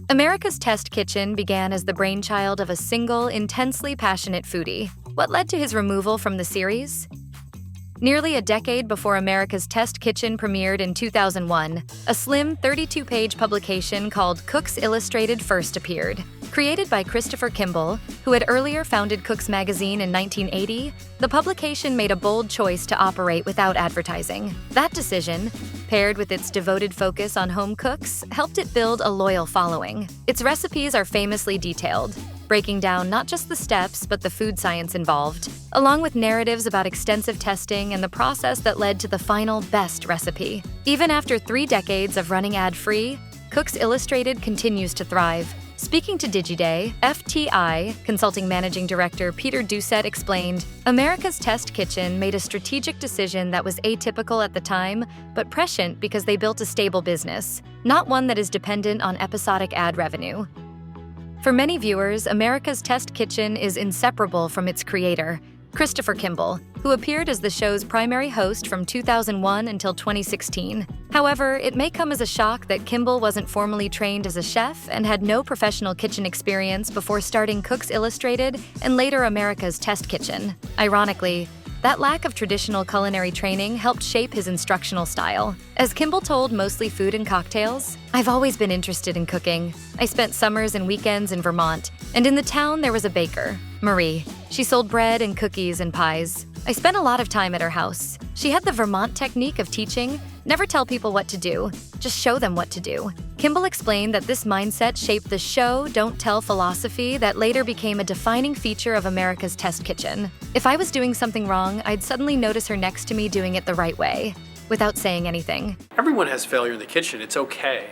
America's Test Kitchen began as the brainchild of a single, intensely passionate foodie. What led to his removal from the series? Nearly a decade before America's Test Kitchen premiered in 2001, a slim 32-page publication called Cooks Illustrated first appeared. Created by Christopher Kimball, who had earlier founded Cooks magazine in 1980, the publication made a bold choice to operate without advertising. That decision, paired with its devoted focus on home cooks, helped it build a loyal following. Its recipes are famously detailed, breaking down not just the steps but the food science involved, along with narratives about extensive testing and the process that led to the final best recipe. Even after 3 decades of running ad-free, Cooks Illustrated continues to thrive. Speaking to Digiday, FTI Consulting Managing Director Peter Doucette explained, America's Test Kitchen made a strategic decision that was atypical at the time, but prescient because they built a stable business, not one that is dependent on episodic ad revenue. For many viewers, America's Test Kitchen is inseparable from its creator, Christopher Kimball, who appeared as the show's primary host from 2001 until 2016. However, it may come as a shock that Kimball wasn't formally trained as a chef and had no professional kitchen experience before starting Cooks Illustrated and later America's Test Kitchen. Ironically, that lack of traditional culinary training helped shape his instructional style. As Kimball told Mostly Food and Cocktails, "I've always been interested in cooking. I spent summers and weekends in Vermont, and in the town there was a baker, Marie. She sold bread and cookies and pies. I spent a lot of time at her house. She had the Vermont technique of teaching, never tell people what to do, just show them what to do." Kimball explained that this mindset shaped the show, don't tell philosophy that later became a defining feature of America's Test Kitchen. If I was doing something wrong, I'd suddenly notice her next to me doing it the right way, without saying anything. Everyone has failure in the kitchen, it's okay.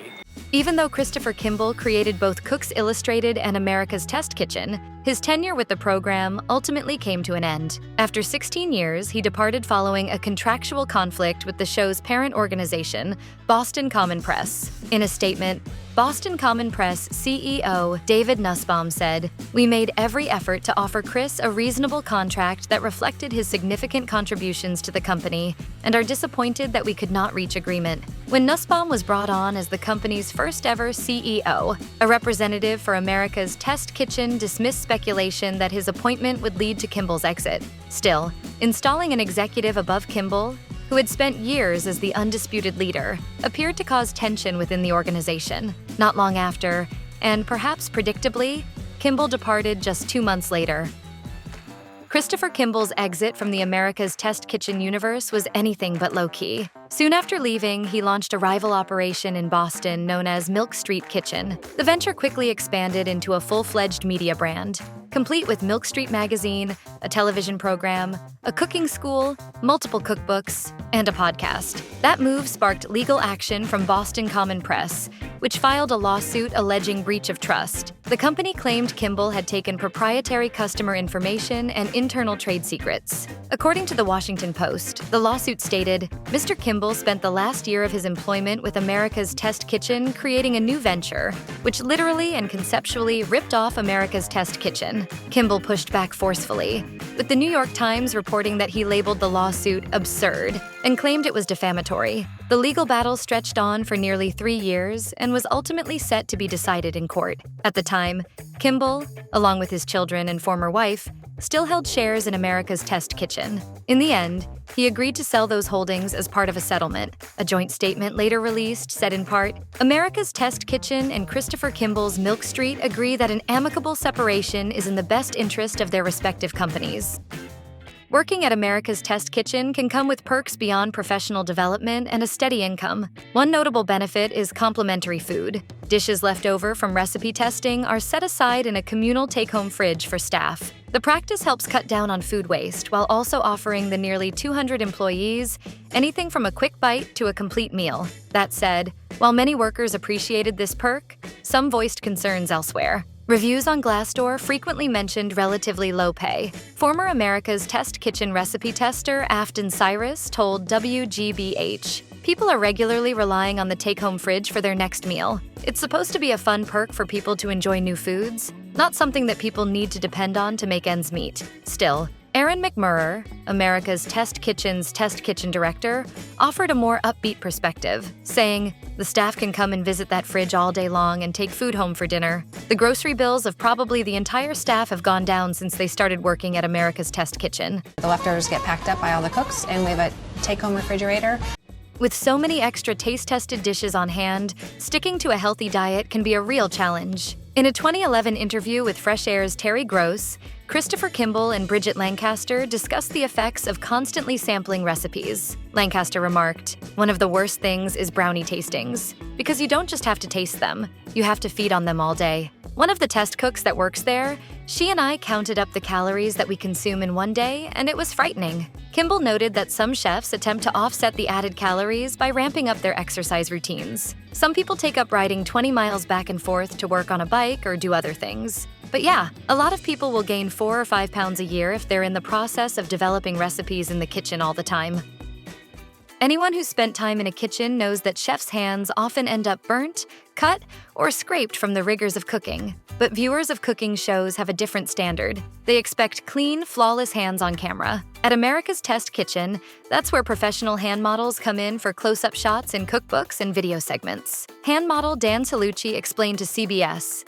Even though Christopher Kimball created both Cooks Illustrated and America's Test Kitchen, his tenure with the program ultimately came to an end. After 16 years, he departed following a contractual conflict with the show's parent organization, Boston Common Press. In a statement, Boston Common Press CEO David Nussbaum said, "We made every effort to offer Chris a reasonable contract that reflected his significant contributions to the company and are disappointed that we could not reach agreement." When Nussbaum was brought on as the company's first ever CEO, a representative for America's Test Kitchen dismissed speculation that his appointment would lead to Kimball's exit. Still, installing an executive above Kimball, who had spent years as the undisputed leader, appeared to cause tension within the organization. Not long after, and perhaps predictably, Kimball departed just 2 months later. Christopher Kimball's exit from the America's Test Kitchen universe was anything but low-key. Soon after leaving, he launched a rival operation in Boston known as Milk Street Kitchen. The venture quickly expanded into a full-fledged media brand, complete with Milk Street magazine, a television program, a cooking school, multiple cookbooks, and a podcast. That move sparked legal action from Boston Common Press, which filed a lawsuit alleging breach of trust. The company claimed Kimball had taken proprietary customer information and internal trade secrets. According to the Washington Post, the lawsuit stated, Mr. Kimball spent the last year of his employment with America's Test Kitchen creating a new venture, which literally and conceptually ripped off America's Test Kitchen. Kimball pushed back forcefully, with the New York Times reporting that he labeled the lawsuit absurd and claimed it was defamatory. The legal battle stretched on for nearly 3 years and was ultimately set to be decided in court. At the time, Kimball, along with his children and former wife, still held shares in America's Test Kitchen. In the end, he agreed to sell those holdings as part of a settlement. A joint statement later released said in part, America's Test Kitchen and Christopher Kimball's Milk Street agree that an amicable separation is in the best interest of their respective companies. Working at America's Test Kitchen can come with perks beyond professional development and a steady income. One notable benefit is complimentary food. Dishes left over from recipe testing are set aside in a communal take-home fridge for staff. The practice helps cut down on food waste while also offering the nearly 200 employees anything from a quick bite to a complete meal. That said, while many workers appreciated this perk, some voiced concerns elsewhere. Reviews on Glassdoor frequently mentioned relatively low pay. Former America's Test Kitchen recipe tester Afton Cyrus told WGBH, "People are regularly relying on the take-home fridge for their next meal. It's supposed to be a fun perk for people to enjoy new foods, not something that people need to depend on to make ends meet. Still, Aaron McMurray, America's Test Kitchen's Test Kitchen director, offered a more upbeat perspective, saying, "The staff can come and visit that fridge all day long and take food home for dinner. The grocery bills of probably the entire staff have gone down since they started working at America's Test Kitchen." The leftovers get packed up by all the cooks, and we have a take-home refrigerator. With so many extra taste-tested dishes on hand, sticking to a healthy diet can be a real challenge. In a 2011 interview with Fresh Air's Terry Gross, Christopher Kimball and Bridget Lancaster discussed the effects of constantly sampling recipes. Lancaster remarked, "One of the worst things is brownie tastings, because you don't just have to taste them, you have to feed on them all day." One of the test cooks that works there, she and I counted up the calories that we consume in one day, and it was frightening. Kimball noted that some chefs attempt to offset the added calories by ramping up their exercise routines. Some people take up riding 20 miles back and forth to work on a bike or do other things. But yeah, a lot of people will gain 4 or 5 pounds a year if they're in the process of developing recipes in the kitchen all the time. Anyone who's spent time in a kitchen knows that chefs' hands often end up burnt, cut, or scraped from the rigors of cooking. But viewers of cooking shows have a different standard. They expect clean, flawless hands on camera. At America's Test Kitchen, that's where professional hand models come in for close-up shots in cookbooks and video segments. Hand model Dan Cellucci explained to CBS,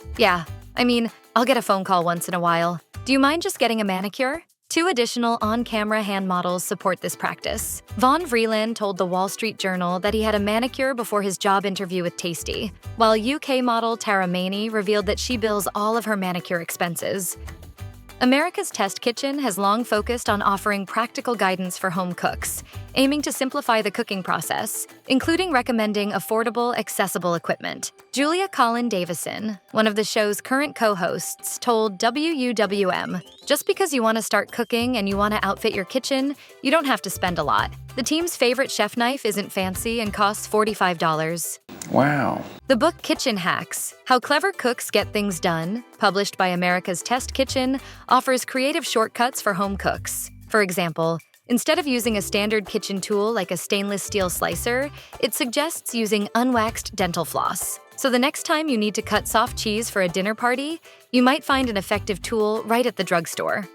I'll get a phone call once in a while. Do you mind just getting a manicure?" 2 additional on-camera hand models support this practice. Vaughn Vreeland told the Wall Street Journal that he had a manicure before his job interview with Tasty, while UK model Tara Maney revealed that she bills all of her manicure expenses. America's Test Kitchen has long focused on offering practical guidance for home cooks, aiming to simplify the cooking process, including recommending affordable, accessible equipment. Julia Collin Davison, one of the show's current co-hosts, told WUWM, "Just because you want to start cooking and you want to outfit your kitchen, you don't have to spend a lot. The team's favorite chef knife isn't fancy and costs $45. Wow. The book Kitchen Hacks: How Clever Cooks Get Things Done, published by America's Test Kitchen, offers creative shortcuts for home cooks. For example, instead of using a standard kitchen tool like a stainless steel slicer, it suggests using unwaxed dental floss. So the next time you need to cut soft cheese for a dinner party, you might find an effective tool right at the drugstore.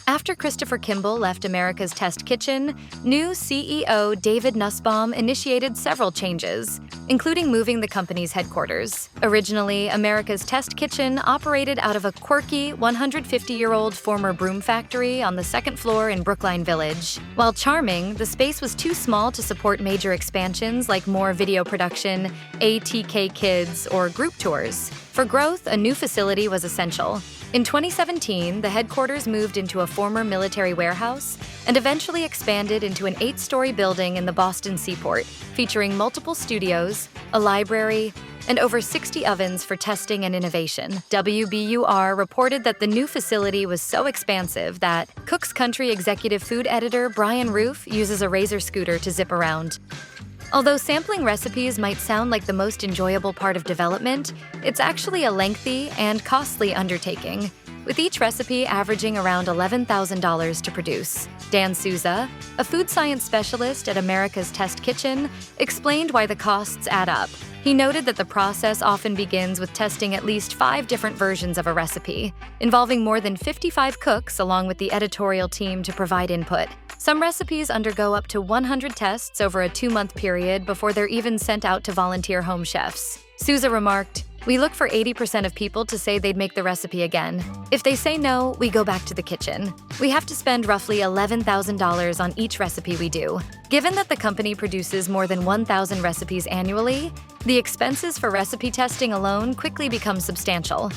After Christopher Kimball left America's Test Kitchen, new CEO David Nussbaum initiated several changes, including moving the company's headquarters. Originally, America's Test Kitchen operated out of a quirky 150-year-old former broom factory on the 2nd floor in Brookline Village. While charming, the space was too small to support major expansions like more video production, ATK Kids, or group tours. For growth, a new facility was essential. In 2017, the headquarters moved into a former military warehouse and eventually expanded into an 8-story building in the Boston Seaport, featuring multiple studios, a library, and over 60 ovens for testing and innovation. WBUR reported that the new facility was so expansive that Cook's Country executive food editor Brian Roof uses a Razor scooter to zip around. Although sampling recipes might sound like the most enjoyable part of development, it's actually a lengthy and costly undertaking, with each recipe averaging around $11,000 to produce. Dan Souza, a food science specialist at America's Test Kitchen, explained why the costs add up. He noted that the process often begins with testing at least 5 different versions of a recipe, involving more than 55 cooks along with the editorial team to provide input. Some recipes undergo up to 100 tests over a 2-month period before they're even sent out to volunteer home chefs. Souza remarked, "We look for 80% of people to say they'd make the recipe again. If they say no, we go back to the kitchen. We have to spend roughly $11,000 on each recipe we do. Given that the company produces more than 1,000 recipes annually, the expenses for recipe testing alone quickly become substantial."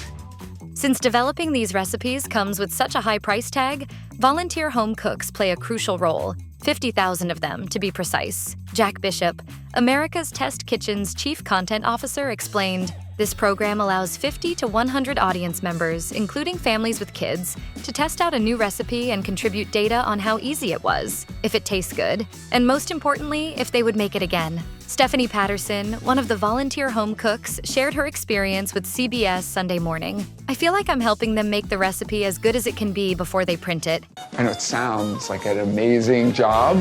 Since developing these recipes comes with such a high price tag, volunteer home cooks play a crucial role, 50,000 of them to be precise. Jack Bishop, America's Test Kitchen's chief content officer, explained, "This program allows 50 to 100 audience members, including families with kids, to test out a new recipe and contribute data on how easy it was, if it tastes good, and most importantly, if they would make it again." Stephanie Patterson, one of the volunteer home cooks, shared her experience with CBS Sunday Morning. "I feel like I'm helping them make the recipe as good as it can be before they print it." I know it sounds like an amazing job,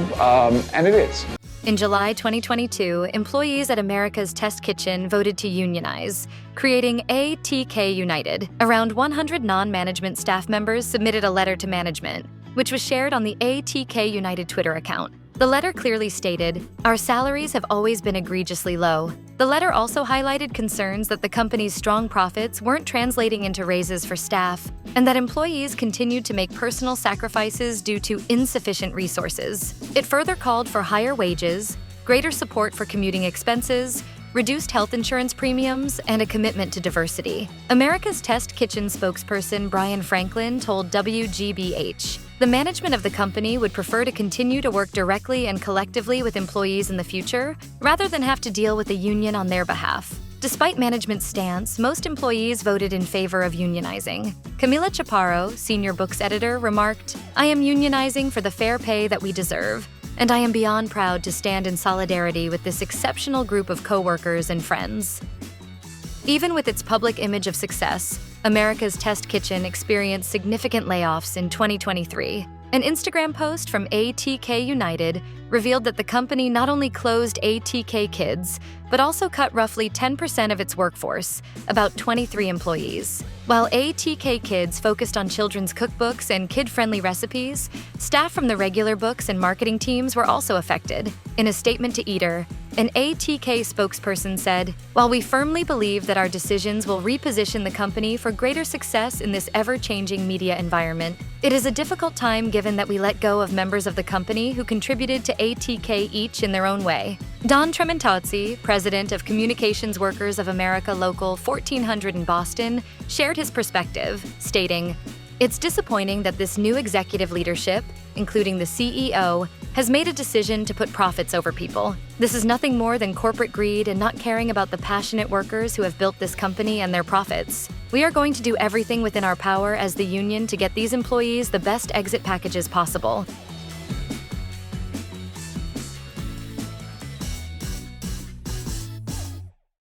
and it is. In July 2022, employees at America's Test Kitchen voted to unionize, creating ATK United. Around 100 non-management staff members submitted a letter to management. which was shared on the ATK United Twitter account. The letter clearly stated, "Our salaries have always been egregiously low." The letter also highlighted concerns that the company's strong profits weren't translating into raises for staff, and that employees continued to make personal sacrifices due to insufficient resources. It further called for higher wages, greater support for commuting expenses, reduced health insurance premiums, and a commitment to diversity. America's Test Kitchen spokesperson Brian Franklin told WGBH, "The management of the company would prefer to continue to work directly and collectively with employees in the future, rather than have to deal with a union on their behalf." Despite management's stance, most employees voted in favor of unionizing. Camila Chaparro, senior books editor, remarked, "I am unionizing for the fair pay that we deserve, and I am beyond proud to stand in solidarity with this exceptional group of coworkers and friends." Even with its public image of success, America's Test Kitchen experienced significant layoffs in 2023. An Instagram post from ATK United revealed that the company not only closed ATK Kids, but also cut roughly 10% of its workforce, about 23 employees. While ATK Kids focused on children's cookbooks and kid-friendly recipes, staff from the regular books and marketing teams were also affected. In a statement to Eater, an ATK spokesperson said, "While we firmly believe that our decisions will reposition the company for greater success in this ever-changing media environment, it is a difficult time given that we let go of members of the company who contributed to ATK each in their own way." Don Trementazzi, president of Communications Workers of America Local 1400 in Boston, shared his perspective, stating, "It's disappointing that this new executive leadership, including the CEO, has made a decision to put profits over people. This is nothing more than corporate greed and not caring about the passionate workers who have built this company and their profits. We are going to do everything within our power as the union to get these employees the best exit packages possible."